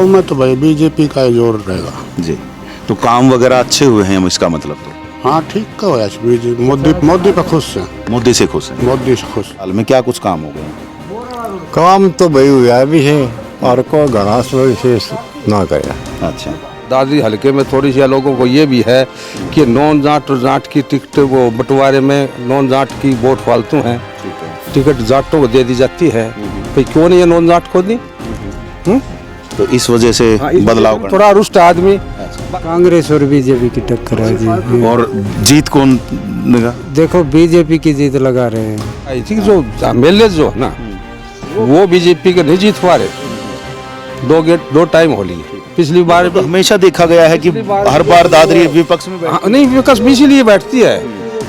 गांव में तो भाई बीजेपी का ही जोर रहेगा जी। तो काम वगैरह अच्छे हुए हैं इसका मतलब तो? हाँ ठीक का होया बीजेपी मोदी पे खुश है। मोदी से खुश है? मोदी से खुश। हाल में क्या कुछ काम हो गए? काम तो भाई हुआ भी है और को घना विशेष ना करा। अच्छा। दादरी हल्के में थोड़ी सी लोगों को ये भी है कि नॉन जाट और जाट की टिकट वो बंटवारे में नॉन जाट की वोट फालतू हैं, टिकट जाटों को दे दी जाती है। भाई क्यों नहीं ये नॉन जाट को दी? तो इस वजह से बदलाव करना। थोड़ा रुष्ट आदमी। कांग्रेस और बीजेपी की टक्कर है जी। और जीत कौन देगा? देखो बीजेपी की जीत लगा रहे हैं। ठीक, जो एमएलए जो है ना वो बीजेपी के नहीं जीत पा रहे। दो टाइम हो लिए। पिछली बार तो हमेशा देखा गया है कि हर बार दादरी विपक्ष में नहीं, विपक्ष भी इसीलिए बैठती है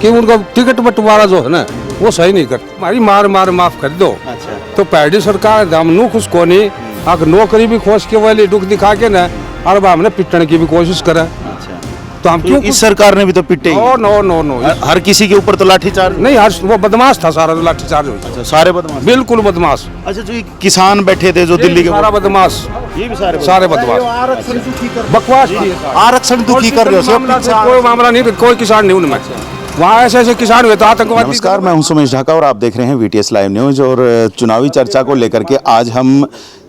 कि उनका टिकट बंटवारा जो है ना वो सही नहीं करती। हमारी मार माफ कर दो। अच्छा। तो पैडी सरकार हम नू खुश को नहीं अगर नौकरी भी खोज के वाली दुख दिखा के ना और हमने पिटने की भी कोशिश करें। अच्छा। तो हम क्यों? इस सरकार ने भी तो पिटे ही। नो हर किसी के ऊपर तो लाठीचार्ज नहीं, हर वो बदमाश था सारा जो लाठीचार्ज हुआ। अच्छा, सारे बदमाश? बिल्कुल बदमाश। अच्छा, जो ये किसान बैठे थे जो दिल्ली के, सारा बदमाश, ये भी सारे बदमाश बकवास की। आरक्षण दुखी कर रहे हो? कोई मामला नहीं, कोई किसान नहीं उनमें। वहाँ ऐसे किसान हुए तो आतंकवादी। नमस्कार, मैं हूं सुमेश ढाका और आप देख रहे हैं वीटीएस लाइव न्यूज। और चुनावी चर्चा को लेकर के आज हम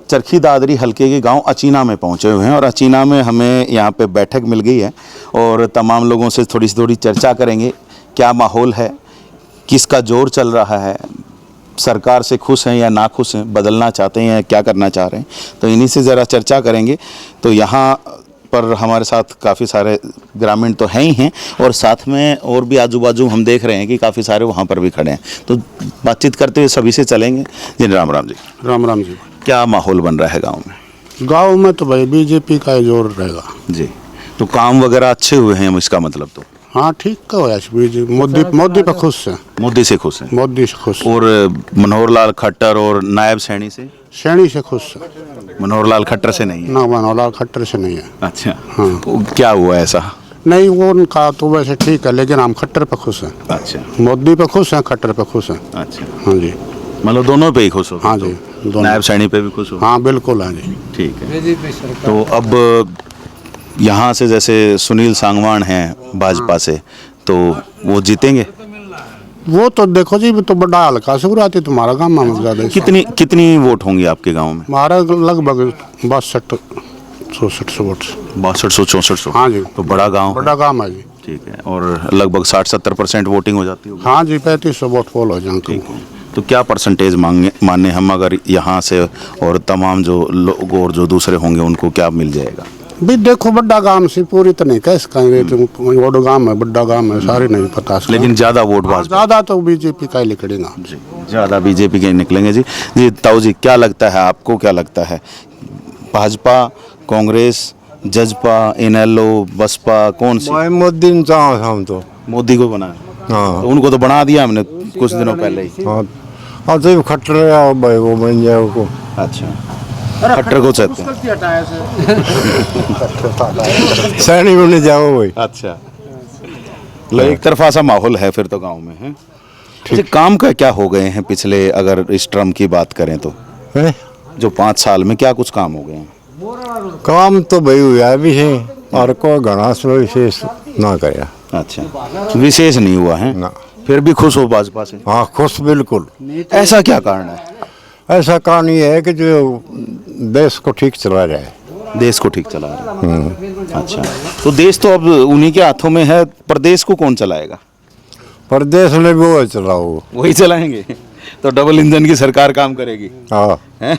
चरखी दादरी हल्के के गांव अचीना में पहुंचे हुए हैं और अचीना में हमें यहां पे बैठक मिल गई है और तमाम लोगों से थोड़ी चर्चा करेंगे। क्या माहौल है, किसका जोर चल रहा है, सरकार से खुश हैं या ना खुश हैं, बदलना चाहते हैं या क्या करना चाह रहे हैं, तो इन्हीं से ज़रा चर्चा करेंगे। तो यहाँ पर हमारे साथ काफ़ी सारे ग्रामीण तो हैं ही हैं और साथ में और भी आजू बाजू हम देख रहे हैं कि काफ़ी सारे वहाँ पर भी खड़े हैं। तो बातचीत करते हुए सभी से चलेंगे। जी राम राम जी। राम राम जी। क्या माहौल बन रहा है गांव में? गांव में तो भाई बीजेपी का ही जोर रहेगा जी। तो काम वगैरह अच्छे हुए हैं इसका मतलब तो? हाँ ठीक का होया बीजेपी मोदी पे खुश है। मोदी से खुश है? मोदी से खुश। और मनोहर लाल खट्टर और नायब सैनी से खुश है। मनोहर लाल खट्टर से नहीं है? ना, मनोहर लाल खट्टर से नहीं है। अच्छा। हाँ। तो क्या हुआ ऐसा? नहीं, वो उनका तो वैसे ठीक है लेकिन हम खट्टर पे खुश हैं। अच्छा। मोदी पे खुश हैं, खट्टर पे खुश हैं। अच्छा। हाँ जी। मतलब दोनों पे ही खुश हो? हाँ जी, नायब सैनी पे भी खुश हो? हाँ बिल्कुल। हाँ जी ठीक है। तो अब यहाँ से जैसे सुनील सांगवान हैं भाजपा से, तो वो जीतेंगे? वो तो देखो जी, तो बड़ा हल्का से उड़ाती तुम्हारा गाँव में ज्यादा। कितनी वोट होंगी आपके गांव में? हमारा लगभग 62-64 वोट। 6200-6400? हाँ जी। तो बड़ा गांव है जी। ठीक है। और लगभग 60-70% वोटिंग हो जाती होगी? हाँ जी, 3500 वोट पोल हो जाएंगे। तो क्या परसेंटेज माने हम अगर यहाँ से और तमाम जो लोग और जो दूसरे होंगे उनको क्या मिल जाएगा? भी देखो बड़ा गांव से पूरी तो नहीं कह सकेंगे, बड़ा गांव है, बड़ा गांव है, सारे नहीं पता। लेकिन ज्यादा वोट ज्यादा तो बीजेपी का ही निकलेगा जी, ज्यादा बीजेपी के निकलेंगे। जी ताऊ जी, क्या लगता है आपको? क्या लगता है भाजपा, कांग्रेस, जजपा, इनेलो, बसपा, कौन सी? मोदी ने चाहा हम तो मोदी को बना। हाँ। तो उनको तो बना दिया हमने कुछ दिनों पहले ही। हाँ, तो खट्टर भाई वो बन जाए को। अच्छा, खट्टर को चाहते हैं? सैनी बने जाओ भाई। अच्छा, एक तरफा सा माहौल है फिर तो गांव में है। अच्छा, काम का क्या हो गए हैं पिछले, अगर इस टर्म की बात करें तो है? जो 5 साल में क्या कुछ काम हो गए हैं? काम तो भाई हुआ भी है और को घना विशेष ना करा। अच्छा, विशेष नहीं हुआ है ना। फिर भी खुश हो भाजपा से? हाँ खुश बिल्कुल। ऐसा क्या कारण है? ऐसा कारण ये है कि जो देश को ठीक चला रहा है। देश को ठीक चला रहा है। अच्छा, तो देश तो अब उन्हीं के हाथों में है, प्रदेश को कौन चलाएगा? प्रदेश में भी वो चलाओ, वही चलाएंगे। तो डबल इंजन की सरकार काम करेगी। हाँ हैं?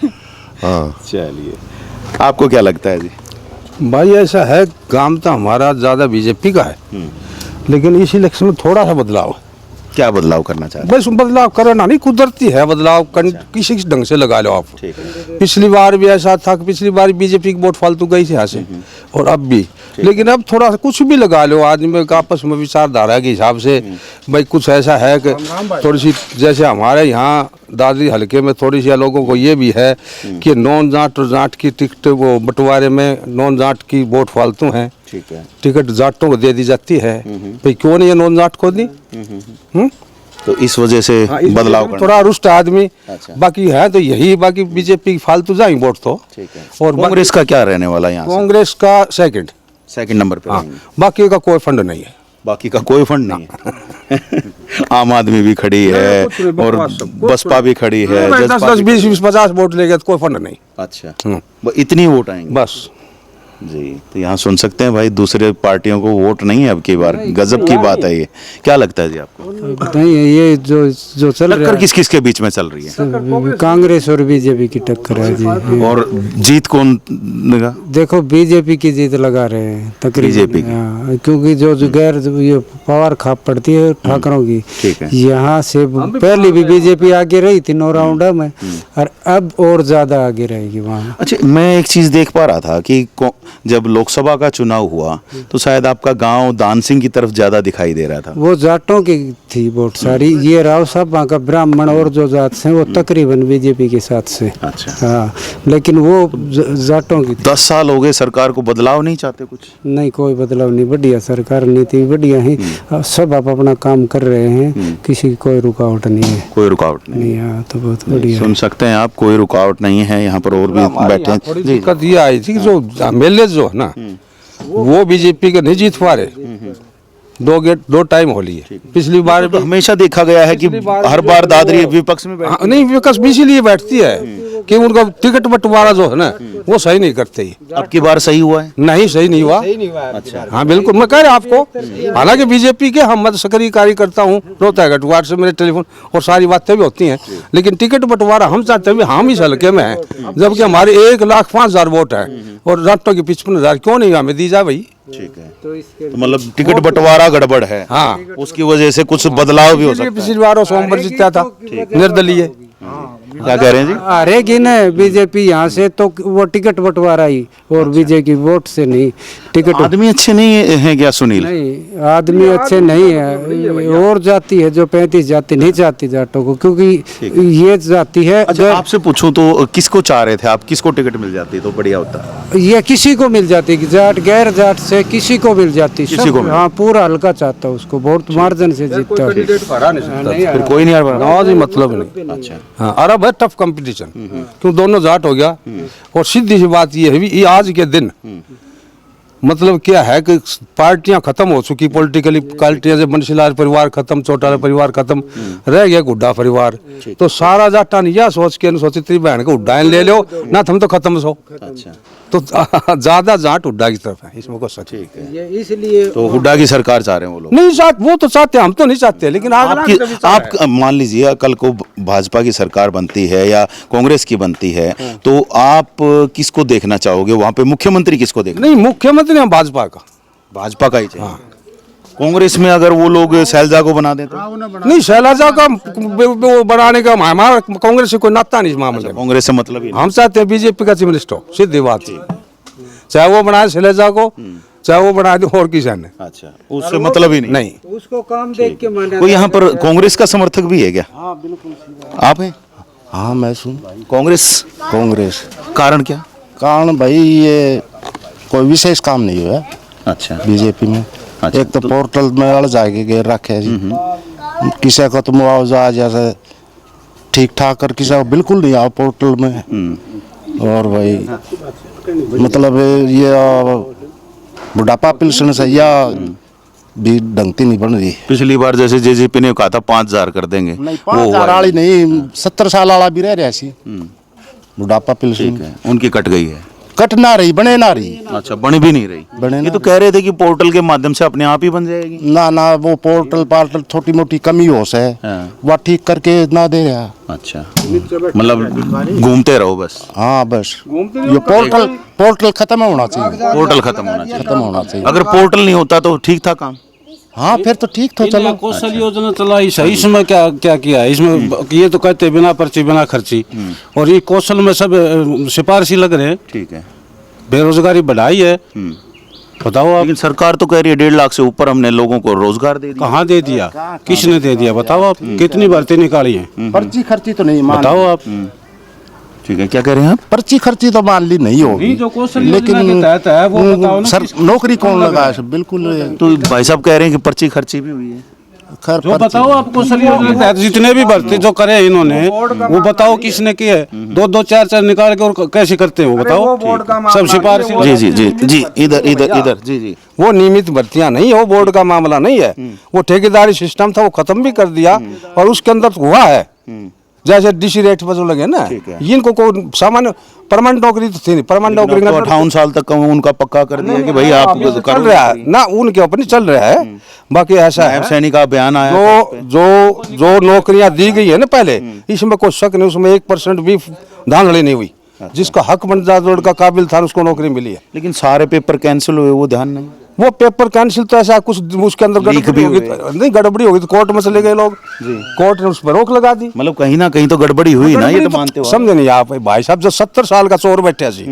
हाँ। चलिए, आपको क्या लगता है जी? भाई ऐसा है, काम तो हमारा ज़्यादा बीजेपी का है लेकिन इस इलेक्शन में थोड़ा सा बदलाव है। क्या बदलाव करना चाहते हैं? बस बदलाव करना नहीं, कुदरती है बदलाव। किसी ढंग से लगा लो आप। ठीक है। पिछली बार भी ऐसा था कि पिछली बार बीजेपी की वोट फालतू गई थी यहाँ से और अब भी। लेकिन अब थोड़ा सा कुछ भी लगा लो, आदमी का आपस में विचारधारा के हिसाब से। भाई कुछ ऐसा है कि थोड़ी सी, जैसे हमारे यहाँ दादरी हल्के में थोड़ी सी लोगों को ये भी है कि नॉन जाट और जाट की टिकट वो बंटवारे में नॉन जाट की वोट फालतू हैं, टिकट जाटों को दे दी जाती है। भाई क्यों नहीं ये नॉन जाट को दी? तो इस वजह से हाँ, इस बदलाव वजह से करना। थोड़ा रुष्ट आदमी। अच्छा। बाकी है तो यही, बाकी बीजेपी की फालतू जाए वोट तो। ठीक है। और कांग्रेस का क्या रहने वाला है यहाँ से? कांग्रेस का सेकंड। सेकंड नंबर पे हाँ, रहेंगे। बाकी का कोई फंड नहीं है। बाकी का कोई फंड नहीं है। आम आदमी भी खड़ी है कुछ नहीं, और बकवास सब, कुछ बसपा भी खड़ी है, 10 जसपा 10 भी 20 खड़ी 20 50 वोट लेगा तो कोई फंड नहीं। है। अच्छा, वो इतनी वोट आएंगे बस जी। तो यहाँ सुन सकते हैं भाई, दूसरे पार्टियों को वोट नहीं है अब की बार। गजब की बात है ये। क्या लगता है जी आपको, नहीं ये जो चल रहा टक्कर किस किस के बीच में चल रही है? है कांग्रेस और बीजेपी की टक्कर है जी। और जीत कौन देगा? देखो बीजेपी की जीत लगा रहे हैं तकरीबन। बीजेपी की। हाँ, क्योंकि जो गैर ये पावर खाप पड़ती है ठाकरों की, ठीक है। यहाँ से पहले भी बीजेपी आगे रही थी 9 राउंड में, और अब और ज्यादा आगे रहेगी वहाँ। अच्छा, मैं एक चीज देख पा रहा था कि जब लोकसभा का चुनाव हुआ तो शायद आपका गांव दान सिंह की तरफ ज्यादा दिखाई दे रहा था। वो जाटों की थी वोट सारी। ये राव साहब वहाँ का ब्राह्मण और जो जात से वो तकरीबन बीजेपी के साथ से। अच्छा। हाँ, लेकिन वो जाटों की 10 साल हो गए सरकार को, बदलाव नहीं चाहते कुछ? नहीं, कोई बदलाव नहीं। बढ़िया सरकार नीति बढ़िया है, सब आप अपना काम कर रहे हैं, किसी की कोई रुकावट नहीं है। कोई रुकावट नहीं। नहीं, हाँ तो बहुत बढ़िया। सुन सकते हैं आप, कोई रुकावट नहीं है। यहाँ पर और भी बैठे हैं थोड़ी जी। दिक्कत ये आई थी कि जो एमएलए जो है ना, वो बीजेपी के नहीं जीत पा रहे। 2 टाइम हो लिए। पिछली बार तो हमेशा देखा गया है कि हर बार दादरी विपक्ष में हाँ, नहीं विकास भी इसीलिए बैठती है कि उनका टिकट बंटवारा जो है ना वो सही नहीं करते ही। अब की बार सही हुआ है? नहीं, सही नहीं हुआ। अच्छा। हाँ बिल्कुल, मैं कह रहा आपको। हालांकि बीजेपी के हम मत सक्रिय कार्यकर्ता हूँ, रोहतागढ़ वार्ड से मेरे टेलीफोन और सारी बातें भी होती हैं, लेकिन टिकट बंटवारा हम चाहते हैं हम इस हल्के में है, जबकि हमारे 1,05,000 वोट है और राष्ट्रों की 55,000 क्यों नहीं हमें दी जाए भाई? ठीक है। तो मतलब टिकट बंटवारा गड़बड़ है। हाँ, उसकी वजह से कुछ बदलाव भी हो सकता है। पिछली बार वो सोमवार जीता था निर्दलीय। क्या कह रहे हैं जी? हारेगी ना बीजेपी यहाँ से तो वो टिकट बंटवारा ही, और बीजेपी वोट से नहीं। टिकट आदमी अच्छे नहीं है क्या सुनील? नहीं, आदमी अच्छे नहीं है। और जाति है जो 35 जाति नहीं चाहती जाटों को, क्योंकि ये जाति है। अच्छा, आपसे पूछूं तो किसको चाह रहे थे आप? किसको टिकट मिल जाती तो बढ़िया होता? ये किसी को मिल जाती, जाट गैर जाट से किसी को मिल जाती। किसी को मिल- हाँ, पूरा हल्का चाहता उसको, बहुत मार्जिन से जीतता। फिर कोई नहीं आ रहा। नवाज ही मतलब नहीं। अच्छा। हाँ, अरब है टफ कंपटीशन, क्यों दोनों जाट हो गया। और सीधी सी बात ये है भी, ये आज के दिन मतलब क्या है कि पार्टियां खत्म हो चुकी, पॉलिटिकली पार्टियां, जब बंशीलाल परिवार खत्म, चौटाला परिवार खत्म, रह गया हुड्डा परिवार। तो सारा जाटा नहीं यह सोच के सोची तेरी बहन को हुड्डाएं ले लो ना, तुम तो खत्म सो। अच्छा। तो ज्यादा जाट हुड्डा की तरफ है, इसमें को सच ठीक है। ये इसलिए तो हुड्डा की सरकार चाह रहे हैं वो लोग? नहीं चाहते, वो तो चाहते हैं, हम तो नहीं चाहते, लेकिन आप मान लीजिए कल को भाजपा की सरकार बनती है या कांग्रेस की बनती है, तो आप किसको देखना चाहोगे वहां पे? मुख्यमंत्री किसको देखना? नहीं, मुख्यमंत्री हम भाजपा का। भाजपा का ही चाहिए। कांग्रेस में अगर वो लोग शैलजा को बना दें तो? नहीं, शैलजा का वो बनाने का हमारा कांग्रेस से कोई नाता नहीं इस मामले में। कांग्रेस से मतलब ही नहीं। हम चाहते हैं बीजेपी का चीफ मिनिस्टर हो, सीधी बात। चाहे वो बनाए शैलजा को, चाहे वो बना दे और किसी ने। अच्छा, उससे मतलब ही नहीं। नहीं, उसको काम देख के माना। कोई यहाँ पर कांग्रेस का समर्थक भी है क्या? हाँ बिल्कुल। आप हैं? हाँ मैं सुन कांग्रेस? कांग्रेस कारण क्या? कारण भाई ये कोई विशेष काम नहीं हुआ अच्छा। बीजेपी में। अच्छा, एक तो पोर्टल में अड़ जाएगी घेर रखे जी, किसी को तो मुआवजा जैसे ठीक ठाक कर, किसी को बिल्कुल नहीं आओ पोर्टल में। और भाई मतलब ये बुढ़ापा पेंशन से या भी ढंगती नहीं बन रही। पिछली बार जैसे जेजेपी ने कहा था 5,000 कर देंगे, नहीं, वो 5,000 हुआ वाली नहीं, 70 साल वाला भी रह रहा सी बुढ़ापा पेंशन। ठीक है, उनकी कट गई है। कट ना रही, बने ना रही। अच्छा, बन भी नहीं रही। बने ये ना तो कह रहे थे कि पोर्टल के माध्यम से अपने आप ही बन जाएगी। ना ना, वो पोर्टल पार्टल छोटी मोटी कमी हो से हाँ। वह ठीक करके ना दे रहा। अच्छा, मतलब घूमते रहो बस। हाँ बस, ये पोर्टल खत्म होना चाहिए। पोर्टल खत्म होना चाहिए। खत्म होना चाहिए। अगर पोर्टल नहीं होता तो ठीक था काम। हाँ फिर तो ठीक तो चलो। कौशल योजना चलाई सही। इसमें क्या क्या किया है इसमें? ये तो कहते हैं बिना पर्ची बिना खर्ची, और ये कौशल में सब सिफारिशी लग रहे हैं। ठीक है। बेरोजगारी बढ़ाई है। बताओ आप, लेकिन सरकार तो कह रही है 1.5 लाख से ऊपर हमने लोगों को रोजगार दे दिया। कहाँ दे दिया? किसने दे दिया? बताओ आप, कितनी भर्ती निकाली है? पर्ची खर्ची तो नहीं मान, बताओ आप। ठीक है, क्या कह रहे हैं आप? पर्ची खर्ची तो मान ली नहीं होगी, जो कौशल योजना के तहत है वो बताओ ना। सर नौकरी कौन लगा है? बिल्कुल। तो भाई साहब कह रहे हैं कि पर्ची खर्ची भी हुई है। खैर जो बताओ आप कौशल योजना के तहत जितने भी भर्ती जो करे इन्होंने, वो बताओ किसने किए, दो दो चार चार निकाल के और कैसे करते हैं वो बताओ। सब सिफारिश। जी जी जी जी, इधर इधर इधर, जी जी। वो नियमित भर्तियां नहीं है, वो बोर्ड का मामला नहीं है। वो ठेकेदारी सिस्टम था, वो खत्म भी कर दिया और उसके अंदर हुआ है जैसे डीसी रेट पर जो लगे ना, इनको कोई सामान्य परमानेंट नौकरी तो थी नहीं। परमानेंट नौकरी तो 58 साल तक का उनका पक्का कर दिया कि भाई आप चल रहा है ना, उनके अपनी चल रहा है। बाकी ऐसा है, सैनिक का बयान आया जो जो जो नौकरियां दी गई है ना पहले, इसमें कोई शक नहीं, उसमें 1% भी धांधली नहीं हुई। जिसका हक बनता का काबिल था उसको नौकरी मिली है। लेकिन सारे पेपर कैंसिल हुए, वो ध्यान नहीं। वो पेपर कैंसिल तो ऐसा कुछ उसके अंदर गड़बड़ी होगी, नहीं गड़बड़ी होगी तो कोर्ट में चले गए लोग, कोर्ट ने उस पर रोक लगा दी। मतलब कहीं ना कहीं तो गड़बड़ी हुई ना, ये तो मानते हो। समझे नहीं आप भाई साहब, जो 70 साल का चोर बैठे सी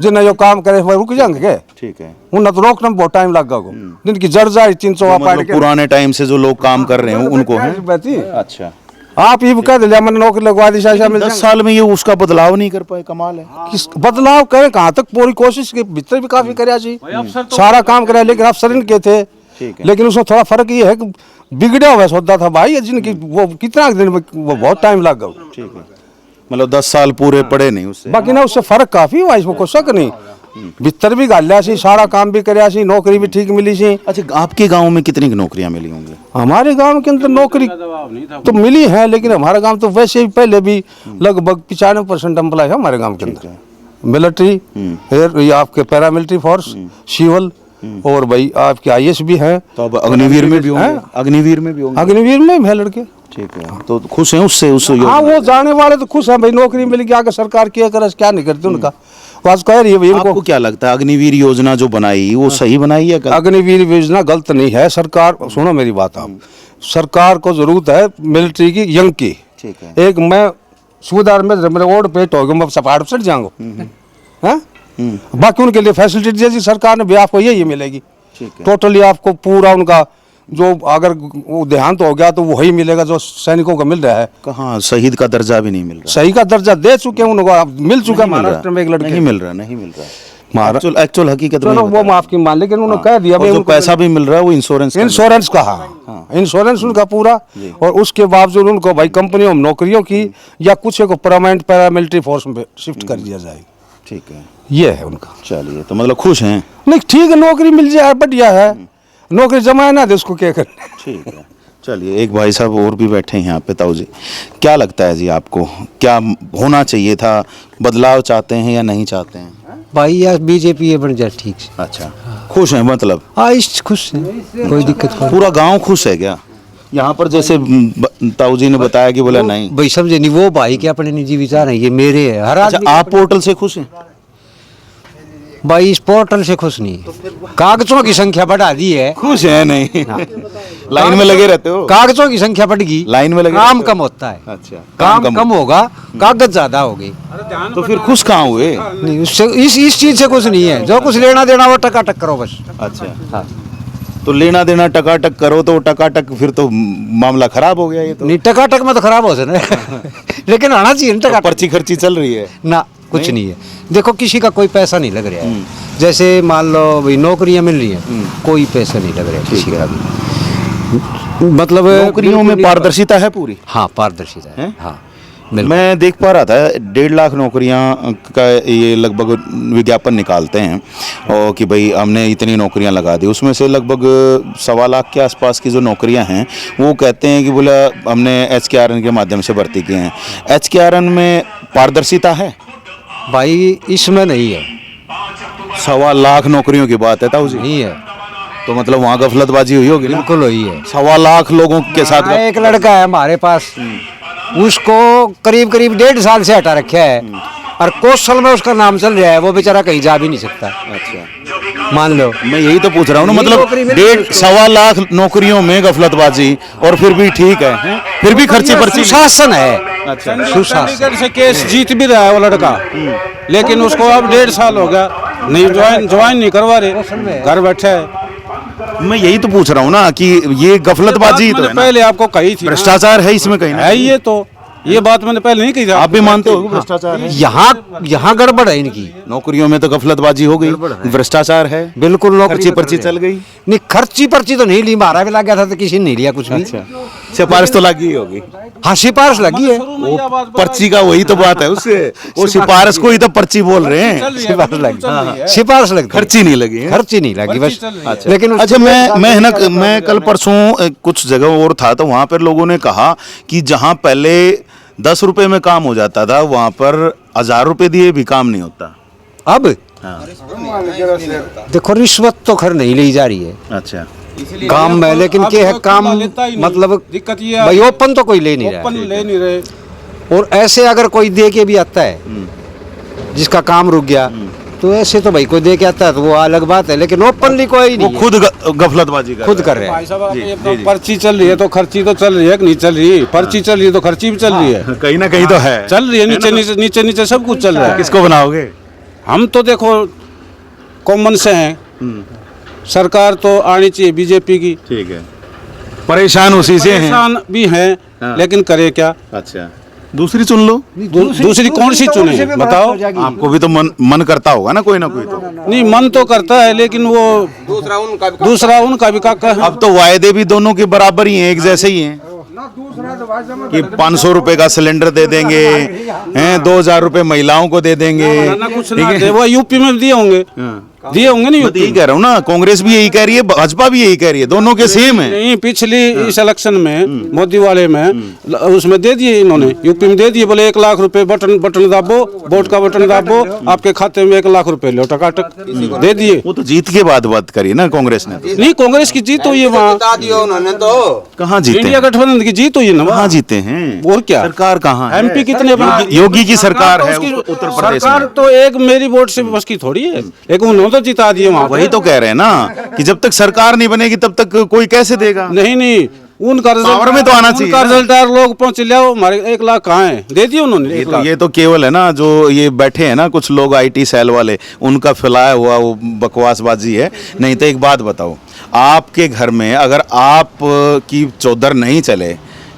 जिन्हें जो काम करे वो रुक जाएंगे क्या? ठीक है, उन्हें तो रोकने में बहुत टाइम लग गया, जिनकी जड़ जाए 300 मतलब पुराने टाइम से जो लोग काम कर रहे हैं उनको है। अच्छा, आप ये कह दिया मैंने नौकरी लगवा दी, शायद 10 साल में ये उसका बदलाव नहीं कर पाए, कमाल है। किस बदलाव करें, कहाँ तक पूरी कोशिश के भीतर भी काफी कराया जी, सारा काम कराया, लेकिन अफसर इनके थे। लेकिन उसमें थोड़ा फर्क ये है कि बिगड़ा हुआ सौदा था भाई, जिनकी वो कितना दिन में वो बहुत टाइम लग गया। ठीक है, मतलब 10 साल पूरे पड़े नहीं उससे। बाकी ना उससे फर्क काफी हुआ, इसमें कोई शक नहीं। भीतर भी गालिया सी, सारा काम भी कराया सी, नौकरी भी ठीक मिली सी। अच्छा, आपके गांव में कितनी नौकरियां मिली होंगी? हमारे गांव के अंदर नौकरी तो मिली है, लेकिन हमारा गांव तो वैसे ही पहले भी लगभग 95% एम्प्लॉय है हमारे गांव के अंदर। मिलिट्री, ये आपके पैरामिलिट्री फोर्स, सिविल और भाई आपके IAS भी है। तो अब अग्निवीर में भी होंगे? अग्निवीर में भी होंगे? अग्निवीर में भी है लड़के। ठीक है, तो खुश हैं उससे? हाँ, वो जाने वाले तो खुश हैं भाई, नौकरी मिल गई। आगे सरकार क्या करे, क्या नहीं करती उनका, आज कह रही है भाई। आपको क्या लगता है अग्निवीर योजना जो बनाई वो सही बनाई है? अग्निवीर योजना गलत नहीं है। सरकार, सुनो मेरी बात, आप सरकार को जरूरत है मिलिट्री की, यंग की। ठीक है, एक मैं सूदार में मेरे ओड पेट हो गया, मैं सपाट चढ़ जाऊंगा। हाँ, बाकी उनके लिए फैसिलिटी दी सरकार ने भी, आपको यही मिलेगी टोटली। आपको पूरा उनका जो अगर वो देहांत हो गया तो वही मिलेगा जो सैनिकों को मिल रहा है। कहाँ शहीद का दर्जा भी नहीं मिल रहा? सही का दर्जा दे चुके हैं उनको, मिल चुका है महाराष्ट्र में एक लड़के। नहीं मिल रहा। एक्चुअल हकीकत चलो वो माफ की मान, लेकिन उन्होंने कह दिया जो पैसा भी मिल रहा है वो इंश्योरेंस का। हाँ, इंश्योरेंस उनका पूरा। और उसके बावजूद उनको भाई कंपनियों में नौकरियों की या कुछ को परमानेंट पैरामिलिट्री फोर्स में शिफ्ट कर दिया जाएगा। ठीक है, ये है उनका। चलिए, तो मतलब खुश हैं? नहीं, ठीक है, नौकरी मिल जाए बढ़िया है, नौकरी जमाए ना दे उसको क्या करना। ठीक है, चलिए, एक भाई साहब और भी बैठे हैं यहाँ पे। ताऊ जी, क्या लगता है जी आपको, क्या होना चाहिए था? बदलाव चाहते हैं या नहीं चाहते हैं? भाई यार बीजेपी ये बन जाए ठीक से। अच्छा, खुश हैं मतलब? हाँ, इस खुश है, कोई दिक्कत नहीं। पूरा गांव खुश है क्या? यहाँ पर जैसे ताऊ जी ने बताया कि बोला नहीं भाई, समझे नहीं, वो भाई के अपने निजी विचार हैं, ये मेरे है। हर अच्छा, आप पोर्टल से खुश हैं? भाई इस पोर्टल से खुश नहीं, कागजों की संख्या बढ़ा दी है। खुश है नहीं? लाइन में लगे रहते हो? कागजों की संख्या बढ़ गई, लाइन में लगे, काम कम होता है। अच्छा, काम कम होगा, कागज ज्यादा हो गए, तो फिर खुश कहाँ हुए? नहीं, उससे इस चीज से कुछ नहीं है। जो कुछ लेना देना वो टकाटक करो बस। अच्छा, हाँ, तो लेना देना टकाटक करो तो टकाटक, फिर तो मामला खराब हो गया ये तो। नहीं, टकाटक में तो खराब हो सकता लेकिन आना चाहिए ना टकाटक। पर्ची खर्ची चल रही है ना, कुछ नहीं है। देखो, किसी का कोई पैसा नहीं लग रहा है। जैसे मान लो भाई नौकरियां मिल रही हैं, कोई पैसा नहीं लग रहा है किसी का भी। मतलब नौकरियों में पारदर्शिता है पूरी? हाँ, पारदर्शिता है। हाँ, मैं देख पा रहा था 1.5 लाख नौकरियां का ये लगभग विज्ञापन निकालते हैं और कि भाई हमने इतनी नौकरियां लगा दी, उसमें से लगभग 1.25 लाख के आसपास की जो नौकरियां हैं वो कहते हैं कि बोला हमने HKRN के माध्यम से भर्ती किए हैं। HKRN में पारदर्शिता है भाई? इसमें नहीं है। 1.25 लाख नौकरियों की बात है ताऊ जी? नहीं है, तो मतलब वहाँ गफलतबाजी हुई होगी ना? बिल्कुल हुई है। 1.25 लाख लोगों के साथ एक लड़का है हमारे पास, उसको करीब 1.5 साल से हटा रखा है और कौशल में उसका नाम चल रहा है, वो बेचारा कहीं जा भी नहीं सकता। अच्छा, मान लो, मैं यही तो पूछ रहा हूँ ना, मतलब 1.25 लाख नौकरियों में गफलतबाजी और फिर भी ठीक है? फिर भी खर्चे पर्ची सुशासन है। अच्छा, चंडीगढ़ से केस जीत भी रहा है वो लड़का, लेकिन उसको अब 1.5 साल हो गया, नहीं ज्वाइन नहीं करवा रहे, घर बैठे है। मैं यही तो पूछ रहा हूँ ना कि ये गफलतबाजी तो है ना? पहले आपको कही थी, भ्रष्टाचार है इसमें कहीं ना? है ये तो ये बात मैंने पहले नहीं कही थी। आप भी मानते हो भ्रष्टाचार है? यहाँ गड़बड़ है इनकी। नौकरियों में तो गफलतबाजी हो गई, भ्रष्टाचार है, बिल्कुल नौकरी खर्ची में पर्ची कर चल रहे गई। हैं। नहीं, खर्ची पर्ची तो नहीं ली, मारा भी लग गया था तो किसी ने नहीं लिया कुछ भी। सिफारिश तो लगी होगी, हाँ, सिफारिश लगी है। पर्ची का वही तो बात है उससे, वो सिफारिश को ही तो पर्ची बोल रहे हैं, सिफारिश लगी, सिफारिश लगी, खर्ची नहीं लगी है। खर्ची नहीं लगी बस। अच्छा। लेकिन अच्छा, मैं कल परसों कुछ जगह और था, तो वहां पर लोगों ने कहा कि जहां पहले 10 रुपए में काम हो जाता था, वहां पर 1000 रुपए दिए भी काम नहीं होता। अब देखो, रिश्वत तो खैर नहीं ली जा रही है अच्छा, काम में, लेकिन अब क्या है कोई काम, लेता ही नहीं। मतलब दिक्कत ये है, भाई ओपन तो कोई ले नहीं रहा ओपन है। ले नहीं रहे। और ऐसे अगर कोई दे के भी आता है जिसका काम रुक गया, तो ऐसे तो भाई कोई दे के आता है तो वो अलग बात है, लेकिन ओपनली कोई वो नहीं खुद गफलतबाजी खुद कर रहे हैं। भाई साहब, आप ये अपना पर्ची चल रही है तो खर्ची तो चल रही है कि नहीं चल रही? पर्ची चल रही है तो खर्ची भी चल रही है, कहीं ना कहीं तो है, चल रही है। नीचे नीचे सब कुछ चल रहा है। किसको बनाओगे? हम तो देखो कॉमन से हैं, सरकार तो आनी चाहिए बीजेपी की। ठीक है, परेशान उसी से हैं। परेशान भी हैं, लेकिन करे क्या? अच्छा, दूसरी चुन लो। दूसरी कौन सी चुने बताओ? आपको भी तो मन करता होगा ना, कोई ना कोई तो। नहीं, मन तो करता है, लेकिन वो दूसरा उनका भी काका है। अब तो वायदे भी दोनों के बराबर ही हैं, एक जैसे ही हैं कि 500 रुपए का सिलेंडर दे देंगे, हैं 2000 रुपए महिलाओं को दे देंगे। ना कुछ ना दे, वो यूपी में दिए होंगे, दिए होंगे नहीं मैं तो यही यूपी। कह रहा हूँ ना, कांग्रेस भी यही कह रही है, भाजपा भी यही कह रही है, दोनों के सेम है। नहीं, पिछली इस इलेक्शन में मोदी वाले में उसमें दे दिए इन्होंने, यूपी में दे दिए, बोले 1 लाख रुपए बटन दाबो, वोट का बटन दाबो, आपके खाते में 1 लाख रुपए लो, टकाटक दे दिए। वो तो जीत के बाद बात करी ना कांग्रेस ने तो। नहीं, कांग्रेस की जीत हुई है वहाँ, उन्होंने तो कहाँ जीते इंडिया हैं? गठबंधन की जीत हुई है ना कहाँ वहाँ। जीते हैं? और क्या? सरकार कहाँ है? एमपी कितने योगी की सरकार है उसकी उत्तर प्रदेश सरकार में। तो एक मेरी वोट से बस की थोड़ी है, लेकिन उन्होंने तो जिता दिए वहाँ। वही तो कह रहे हैं ना कि जब तक सरकार नहीं बनेगी तब तक कोई कैसे देगा? नहीं, उनका पावर में तो आना चाहिए उनका ना। रिजल्ट यार, लोग पहुंच लिया, हमारे 1 लाख कहाँ है? दे दिए उन्होंने 1 लाख। ये तो केवल है ना, जो ये बैठे हैं ना कुछ लोग आईटी सेल वाले, उनका फैलाया हुआ वो बकवासबाजी है। नहीं तो एक बात बताओ, आपके घर में अगर आप की चौधर नहीं चले,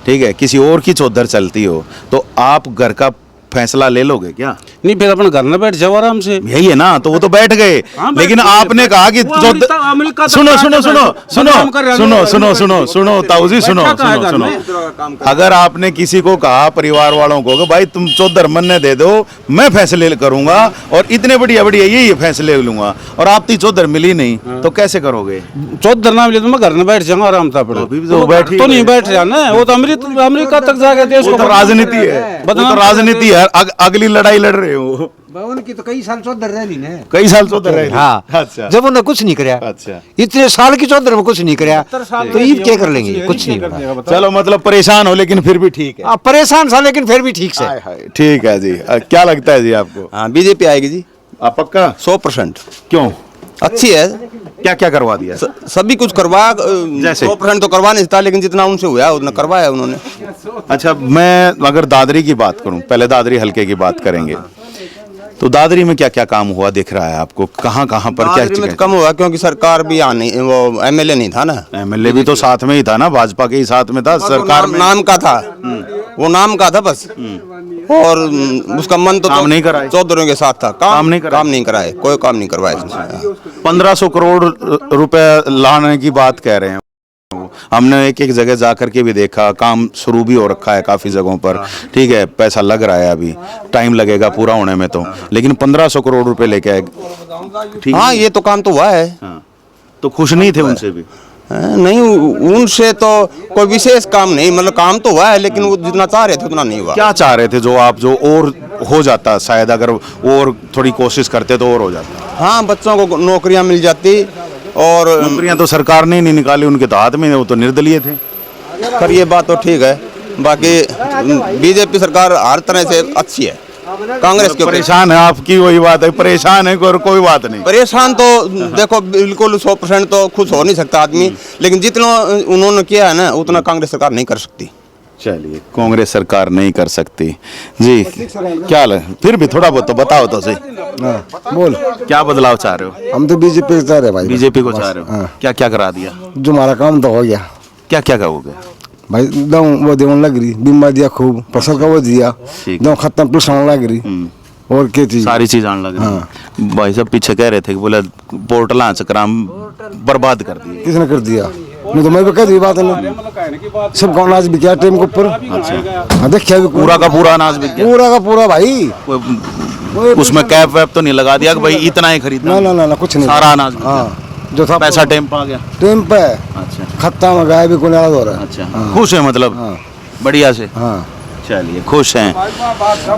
ठीक है, किसी और की चौधर चलती हो, तो आप घर का फैसला ले लोगे क्या? नहीं, फिर अपने घर में बैठ जाओ आराम से। यही है ना, तो वो तो बैठ गए, हाँ, बैठ लेकिन गए। आपने कहा कि वो अमेरिका तक सुनो बैठ सुनो गए, सुनो सुनो काम कर रहे हैं, सुनो अमेरिका सुनो तक सुनो बैठ सुनो ताऊजी, सुनो बैठा कहाँ है सुनो घर सुनो, में? अगर आपने किसी को कहा परिवार वालों को कि भाई तुम चौधर मन्ने दे दो, मैं फैसले करूंगा और इतने बढ़िया बढ़िया ये फैसले लूंगा, और आप तो चौधर मिली नहीं, तो कैसे करोगे? चौधर नाम ले तो मैं घर में बैठ जाऊंगा आराम से अपने। अभी भी तो बैठ ही तो नहीं गए। बैठ जाना है, वो तो अमेरिका तक जाके देश वो को तो राजनीति है, वो तो राजनीति है, अगली लड़ाई लड़ रहे हो। उनकी तो कई साल चौधर रह ली ना। कई साल चौधर रहे। हाँ, अच्छा, जब उन्होंने कुछ नहीं कराया, अच्छा, इतने साल की चौधर में कुछ नहीं कराया, तो ईद क्या कर लेंगे? कुछ नहीं होगा। चलो मतलब परेशान हो लेकिन फिर भी ठीक है। आप परेशान था, लेकिन फिर भी ठीक से। हाय हाय, ठीक है जी। क्या लगता है जी आपको? हाँ, बीजेपी आएगी जी, आप पक्का? 100%। क्यों? अच्छी है, क्या क्या करवा दिया? सभी कुछ करवा, जैसे? 100% तो करवा नहीं सकता, लेकिन जितना उनसे हुआ उतना करवाया उन्होंने। अच्छा, मैं अगर दादरी की बात करूं, पहले दादरी हल्के की बात करेंगे, तो दादरी में क्या क्या काम हुआ दिख रहा है आपको? कहाँ कहाँ पर क्या दादरी में तो कम हुआ, क्योंकि सरकार भी यहाँ नहीं, वो एमएलए नहीं था ना। एमएलए भी तो साथ में ही था ना, भाजपा के ही साथ में था सरकार में। नाम का था, वो नाम का था बस, और उसका मन तो काम नहीं कराए। चौधरी के साथ था। काम नहीं कराए। काम नहीं कराए, कोई काम नहीं करवाया। 1500 करोड़ रुपए लाने की बात कह रहे हैं। हमने एक एक जगह जा करके भी देखा, काम शुरू भी हो रखा है काफी जगहों पर, ठीक है, पैसा लग रहा है, अभी टाइम लगेगा पूरा होने में तो, लेकिन 1500 करोड़ रुपए लेके आए। ठीक हाँ, ये तो काम तो हुआ है। हाँ, तो खुश नहीं थे उनसे भी? नहीं, उनसे तो कोई विशेष काम नहीं, मतलब काम तो हुआ है, लेकिन वो जितना चाह रहे थे उतना नहीं हुआ। क्या चाह रहे थे जो आप, जो और हो जाता शायद, अगर और थोड़ी कोशिश करते तो और हो जाता? हाँ, बच्चों को नौकरियां मिल जाती, और नौकरियां तो सरकार ने नहीं निकाली, उनके तो हाथ में, वो तो निर्दलीय थे। पर ये बात तो ठीक है, बाकी बीजेपी सरकार हर तरह से अच्छी है। कांग्रेस के परेशान है आपकी, वही बात है, परेशान है और कोई बात नहीं। परेशान तो देखो, बिल्कुल 100% तो खुश हो नहीं सकता आदमी, लेकिन जितना उन्होंने किया है ना, उतना कांग्रेस सरकार नहीं कर सकती। चलिए, कांग्रेस सरकार नहीं कर सकती जी। क्या फिर भी थोड़ा बहुत तो बताओ तो सही। बोल, क्या बदलाव चाह रहे हो? हम तो बीजेपी चाह रहे भाई। बीजेपी को चाह रहे हो? क्या क्या करा दिया? जो हमारा काम तो हो गया। क्या क्या कहोगे? भाई दम वो देवन लग रही, बीमा दिया खूब, फसल का वो दिया, ठीक। दम खत्म प्लस होने लग रही। और क्या चीज सारी चीज आने लगी। हाँ। भाई साहब पीछे कह रहे थे कि बोले पोर्टल चक्राम बर्बाद कर दिए। किसने कर दिया? मैं तो मैं भी कह दी बात है, सब गाँव अनाज बिका टाइम के ऊपर। हाँ देखिए पूरा का पूरा अनाज बिक गया। पूरा का पूरा भाई, उसमें कैप वैप तो नहीं लगा दिया कि भाई इतना ही खरीदना? ना कुछ नहीं, सारा अनाज बिक गया। हाँ जो था पैसा टाइम पे आ गया। टाइम पे अच्छा खत्ता में गाय भी कोई नाराज हो रहा है। अच्छा, खुश है मतलब? हाँ। बढ़िया से। हाँ चलिए खुश हैं,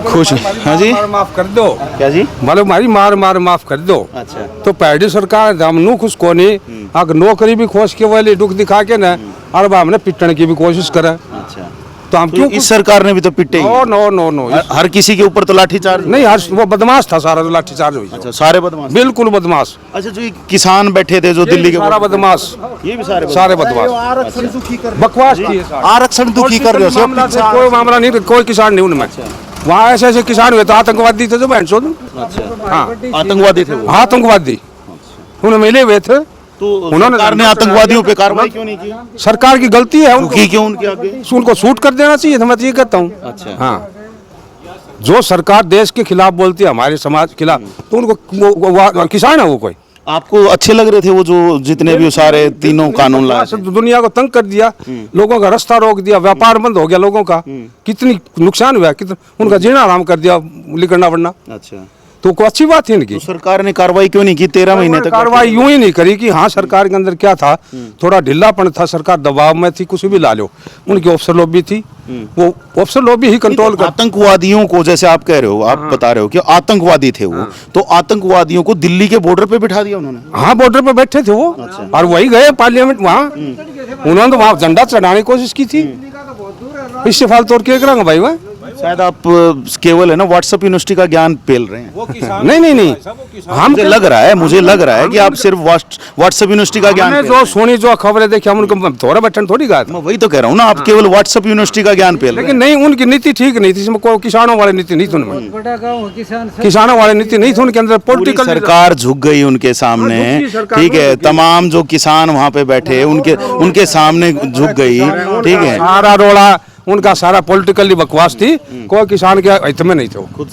खुश हैं। हाँ जी, माफ कर दो क्या जी? मालूम हमारी मार माफ कर दो। अच्छा, तो पहली सरकार हमनू खुश कोनी, अगर नौकरी भी खोज के वाले दुख दिखा के ना, और हमने पिटने की भी कोशिश करा, अच्छा। तो हम तो क्यों? इस सरकार ने भी तो पिटे ही। नो नो नो नो, हर किसी के ऊपर तो लाठीचार्ज। नहीं हर वो बदमाश था सारा, जो लाठीचार्ज हुई। अच्छा, सारे बदमाश। बिल्कुल बदमाश, अच्छा, जो ये किसान बैठे थे जो दिल्ली के, सारा बदमाश, ये भी सारे सारे बदमाश, बकवास थी ये सारी। आरक्षण दुखी कर रहे हो मामला से कोई मामला नहीं, कोई किसान नहीं उनमें। वहाँ ऐसे ऐसे किसान हुए तो आतंकवादी थे जो बहन चोद। हाँ आतंकवादी थे वो। आतंकवादी उन्हें मिले हुए थे। तो उन्होंने सरकार ने आतंकवादियों पे कार्रवाई क्यों नहीं की? सरकार की गलती है, की क्यों उनके आगे? उनको शूट कर देना चाहिए था, मैं तो ये कहता हूँ। अच्छा। हाँ, जो सरकार देश के खिलाफ बोलती है, हमारे समाज के खिलाफ, तो उनको किसान है वो कोई। आपको अच्छे लग रहे थे वो जो जितने भी सारे तीनों कानून लाए थे? दुनिया को तंग कर दिया, लोगों का रास्ता रोक दिया, व्यापार बंद हो गया लोगों का, कितनी नुकसान हुआ, कितना उनका जीना आराम कर दिया, लिखना पड़ना। अच्छा, तो कोई अच्छी बात है इनकी। तो सरकार ने कार्रवाई क्यों नहीं की 13 महीने तक? कार्रवाई यूं ही नहीं करी कि हाँ सरकार के अंदर क्या था, थोड़ा ढिल्लापन था, सरकार दबाव में थी, कुछ भी ला लो, उनकी ऑफिसर लॉबी थी, वो ऑफिसर लॉबी ही कंट्रोल कर। आतंकवादियों को, जैसे आप कह रहे हो, आप बता रहे हो कि आतंकवादी थे वो, तो आतंकवादियों को दिल्ली के बॉर्डर पे बिठा दिया उन्होंने? हाँ बॉर्डर पे बैठे थे वो, और वही गए पार्लियामेंट वहाँ, उन्होंने तो वहाँ झंडा चढ़ाने की कोशिश की थी। इससे फालतू और क्या करेंगे भाई? वह शायद आप केवल है ना व्हाट्सएप यूनिवर्सिटी का ज्ञान पेल रहे हैं। नहीं हम मुझे लग रहा है कि आप सिर्फ व्हाट्सएप यूनिवर्सिटी का ज्ञान हमने जो सुनी, जो खबरें देखी, हम उनको थोड़ा बैठन थोड़ी गया था। मैं वही तो कह रहा हूँ ना, आप केवल व्हाट्सएप यूनिवर्सिटी का ज्ञान पेल रहे लेकिन नहीं, उनकी नीति ठीक नहीं थी, इसमें कोई किसानों वाली नीति नहीं थी उनमें, किसानों वाली नीति नहीं थी उनके अंदर। पूरी पॉलिटिकल सरकार झुक गई उनके सामने, ठीक है, तमाम जो किसान वहाँ पे बैठे उनके सामने झुक गई, ठीक है। सारा रोड़ा उनका सारा पॉलिटिकली बकवास थी, कोई किसान के हित में नहीं थे। खुद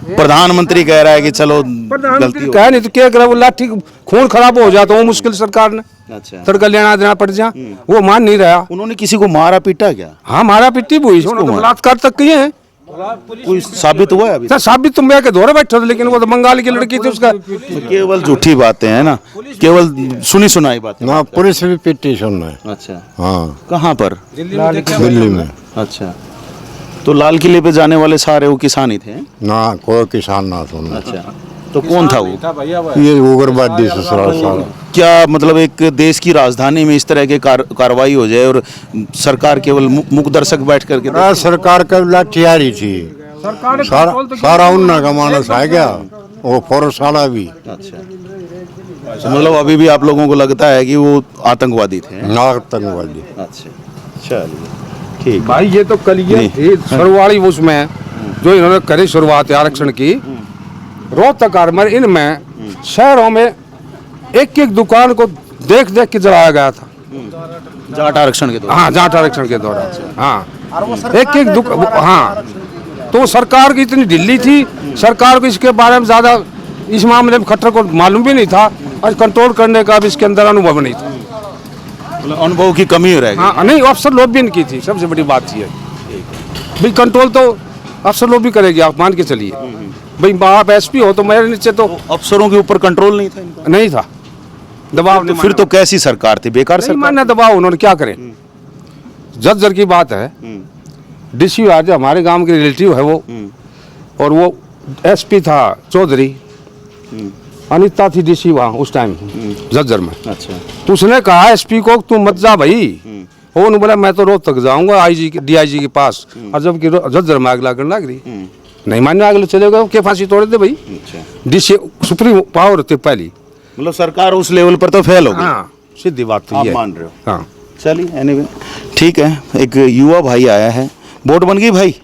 प्रधानमंत्री कह रहा है कि चलो गलती हो। कह नहीं तो क्या करे, वो लाठी खून खराब हो जाता, वो मुश्किल सरकार ने अच्छा, तड़का लेना देना पड़ जा, वो मान नहीं रहा। उन्होंने किसी को मारा पीटा क्या? हाँ मारा पिट्टी भी हुई, उन्होंने तो बलात्कार तक किए हैं। कोई साबित हुआ है अभी? सर साबित तुम के दौरे बैठे थे, लेकिन वो तो बंगाल की लड़की थी, उसका केवल झूठी बातें हैं ना, केवल सुनी सुनाई बातें। ना पुलिस भी पिटीशन है। अच्छा, हाँ कहाँ पर? दिल्ली में। अच्छा, तो लाल किले पे जाने वाले सारे वो किसान ही थे? ना कोई किसान ना सुन। अच्छा, तो कौन था वो? ये उग्रवादी ससुराल सारा। क्या मतलब एक देश की राजधानी में इस तरह के कार्रवाई हो जाए और सरकार केवल मुख दर्शक बैठ करके? सरकार का लाठियारी थी, सारा उन्ना का मानस है क्या, वो फोर्स वाला भी। अच्छा, तो मतलब अभी भी आप लोगों को लगता है कि वो आतंकवादी थे? ना आतंकवादी। अच्छा, चलिए ठीक। भाई ये तो कलिए थी सरवाड़ी उसमें जो इन्होंने करी शुरुआत आरक्षण की, रोहतक में इनमें शहरों में एक एक दुकान को देख देख के जलाया गया था, जाट आरक्षण के दौरान। हाँ जाट आरक्षण के दौरान। हाँ एक एक दुकान। हाँ तो सरकार की इतनी ढिल्ली थी, सरकार को इसके बारे में ज्यादा इस मामले में खट्टर को मालूम भी नहीं था, और कंट्रोल करने का भी इसके अंदर अनुभव नहीं था। अनुभव की कमी रह गई। हाँ नहीं, अफसर लोग भी इनकी थी, सबसे बड़ी बात ये भाई, कंट्रोल तो अफसर लोग भी करेगी, आप मान के चलिए भाई। आप एसपी हो तो मेरे नीचे तो अफसरों के ऊपर कंट्रोल नहीं था इनका? नहीं था, दबाव तो फिर तो कैसी सरकार थी? बेकार सरकार। मानना दबाव, उन्होंने क्या करें। जज्जर की बात है, डीसी आज हमारे गांव के रिलेटिव है वो, और वो एसपी था चौधरी, अनिता थी डीसी वहाँ उस टाइम जज्जर में। अच्छा, तो उसने कहा एसपी को तू मत जा भाई, वो उन्होंने बोला मैं तो रोज तक जाऊंगा डीआईजी के पास, और जबकि जज्जर में आग लगने लग रही, नहीं मानने आगे चले गए, क्या फांसी तोड़ दे भाई। डीसी सुप्रीम पावर होती पहली, मतलब सरकार उस लेवल पर तो फेल हो गई। हाँ सीधी बात तो आप ये मान रहे हो? हाँ चलिए एनीवे ठीक है। एक युवा भाई आया है, वोट बन गई भाई?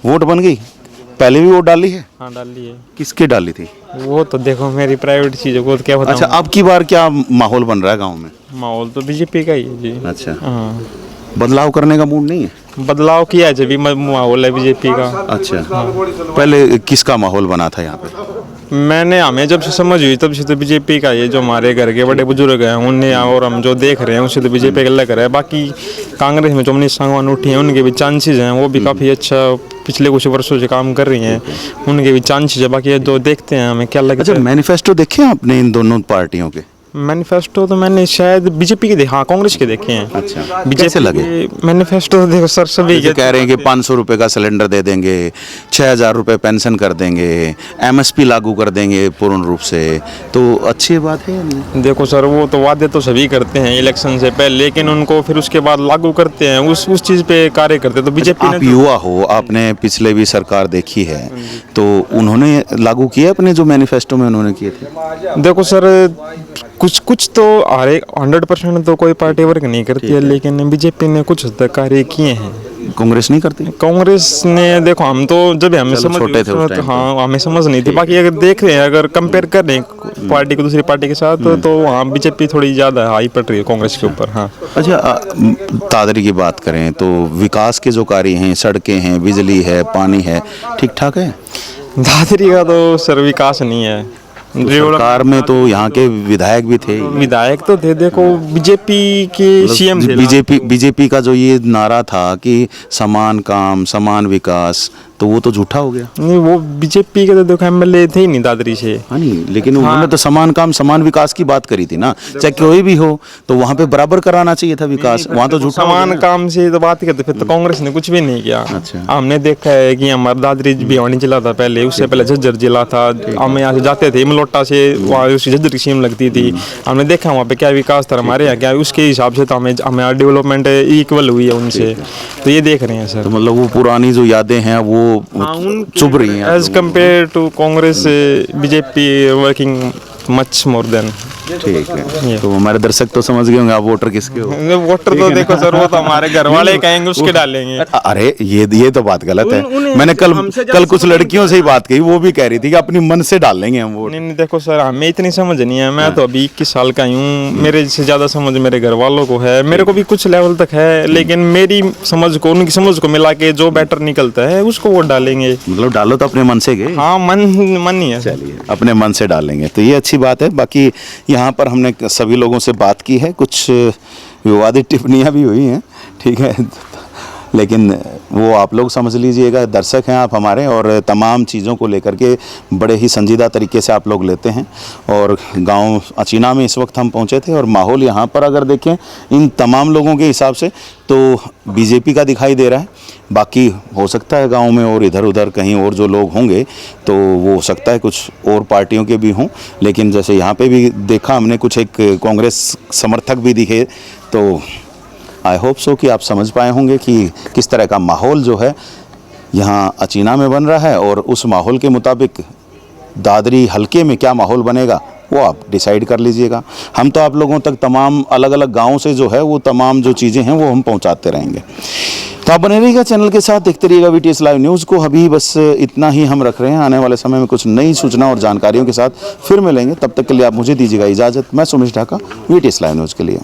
वोट बन गई? पहले भी वोट डाली है? हाँ डाली है। किसके डाली थी? वो तो देखो मेरी प्राइवेट चीज़ों को तो क्या बताऊं। अच्छा, अब की बार क्या माहौल बन रहा है गांव में? माहौल तो बीजेपी का ही है जी। अच्छा, हाँ बदलाव करने का मूड नहीं है? बदलाव किया है जब भी माहौल है बीजेपी का। अच्छा, पहले किसका माहौल बना था यहाँ पे? हमें जब से समझ हुई तब से तो बीजेपी का, ये जो हमारे घर के बड़े बुजुर्ग हैं उन्हें और हम जो देख रहे हैं उससे तो बीजेपी का लग रहा है। बाकी कांग्रेस में जो मनीष सांगवान उठी हैं उनके भी चांसेस हैं, वो भी काफ़ी अच्छा पिछले कुछ वर्षों से काम कर रही हैं, उनके भी चांसेस है। बाकी ये जो देखते हैं हमें क्या लगता है। अच्छा, मैनिफेस्टो देखे आपने इन दोनों पार्टियों के? मैनिफेस्टो तो मैंने शायद बीजेपी के देखे, हाँ कांग्रेस के देखे हैं। अच्छा, कैसे लगे? मैनिफेस्टो तो देखो सर सभी जैसे कह रहे हैं कि 500 रुपये का सिलेंडर दे देंगे, 6,000 रुपये पेंशन कर देंगे, MSP लागू कर देंगे पूर्ण रूप से, तो अच्छी बात है या नहीं? देखो सर, वो तो वादे तो सभी करते हैं इलेक्शन से पहले, लेकिन उनको फिर उसके बाद लागू करते हैं, उस चीज़ पे कार्य करते हैं। तो बीजेपी आप युवा हो, आपने पिछले भी सरकार देखी है, तो उन्होंने लागू किए अपने जो मैनिफेस्टो में उन्होंने किए थे? देखो सर, कुछ तो 100% तो कोई पार्टी वर्क नहीं करती है, लेकिन बीजेपी ने कुछ हद तक कार्य किए हैं। कांग्रेस नहीं करती? कांग्रेस ने देखो, हम तो जब हमें समझ छोटे थे उस टाइम पे। हाँ हमें समझ नहीं थी। बाकी अगर देख रहे हैं, अगर कंपेयर कर रहे हैं पार्टी को दूसरी पार्टी के साथ, तो वहाँ बीजेपी थोड़ी ज़्यादा हाई पड़ रही है कांग्रेस के ऊपर। हाँ। अच्छा, दादरी की बात करें तो विकास के जो कार्य हैं, सड़कें हैं, बिजली है, पानी है, ठीक ठाक है? दादरी का तो सर विकास नहीं है। सरकार में तो यहाँ के विधायक भी थे। विधायक तो थे, देखो बीजेपी के सीएम थे। बीजेपी का जो ये नारा था कि समान काम समान विकास, तो वो तो झूठा हो गया। नहीं, वो बीजेपी के तो देखो MLA थे ही नहीं दादरी से। हाँ नहीं, लेकिन उन्होंने तो समान काम समान विकास की बात करी थी ना, चाहे कोई भी हो तो वहाँ पे बराबर कराना चाहिए था विकास, वहाँ तो झूठा। समान काम से तो बात करते, फिर तो कांग्रेस ने कुछ भी नहीं किया। अच्छा। हमने देखा है कि हमारा दादरी भिवानी जिला था पहले, उससे पहले झज्जर जिला था। हम यहाँ से जाते थे मलोटा से, वहाँ उसकी झज्जर की सीम लगती थी। हमने देखा वहाँ पे क्या विकास था, हमारे यहाँ क्या, उसके हिसाब से तो हमारा डेवलपमेंट इक्वल हुई है उनसे। तो ये देख रहे हैं सर। तो मतलब वो पुरानी जो यादें हैं वो चुभ रही हैं as compare to Congress, BJP working much more than. ठीक है, तो हमारे दर्शक तो समझ गए होंगे आप वोटर किसके हो। वोटर तो देखो सर, वो तो हमारे घर वाले कहेंगे उसके डालेंगे। अरे ये तो बात गलत है। मैंने कल कुछ लड़कियों से ही बात की, वो भी कह रही थी कि अपनी मन से डाल लेंगे हम वोट। नहीं देखो सर, हमें इतनी समझ नहीं है। मैं तो अभी 21 साल का हूँ, मेरे से ज़्यादा समझ मेरे घर वालों को है, मेरे को भी कुछ लेवल तक है, लेकिन मेरी समझ को उनकी समझ को मिला के जो बेटर निकलता है उसको वोट डालेंगे। मतलब डालो तो अपने मन से गए। हाँ, मन ही है। चलिए, अपने मन से डालेंगे तो ये अच्छी बात है। बाकी यहाँ पर हमने सभी लोगों से बात की है, कुछ विवादित टिप्पणियाँ भी हुई हैं, ठीक है, लेकिन वो आप लोग समझ लीजिएगा, दर्शक हैं आप हमारे, और तमाम चीज़ों को लेकर के बड़े ही संजीदा तरीके से आप लोग लेते हैं। और गांव अचीना में इस वक्त हम पहुंचे थे, और माहौल यहाँ पर अगर देखें इन तमाम लोगों के हिसाब से तो बीजेपी का दिखाई दे रहा है। बाकी हो सकता है गांव में और इधर उधर कहीं और जो लोग होंगे तो वो हो सकता है कुछ और पार्टियों के भी हों, लेकिन जैसे यहाँ पे भी देखा हमने कुछ एक कांग्रेस समर्थक भी दिखे, तो आई होप सो कि आप समझ पाए होंगे कि किस तरह का माहौल जो है यहाँ अचीना में बन रहा है, और उस माहौल के मुताबिक दादरी हलके में क्या माहौल बनेगा वो आप डिसाइड कर लीजिएगा। हम तो आप लोगों तक तमाम अलग अलग गाँव से जो है वो तमाम जो चीज़ें हैं वो हम पहुँचाते रहेंगे। तो आप बने रहिएगा चैनल के साथ, देखते रहिएगा VTS लाइव न्यूज़ को। अभी बस इतना ही हम रख रहे हैं, आने वाले समय में कुछ नई सूचना और जानकारियों के साथ फिर मिलेंगे। तब तक के लिए आप मुझे दीजिएगा इजाज़त। मैं Sumesh Dhaka, VTS live news के लिए।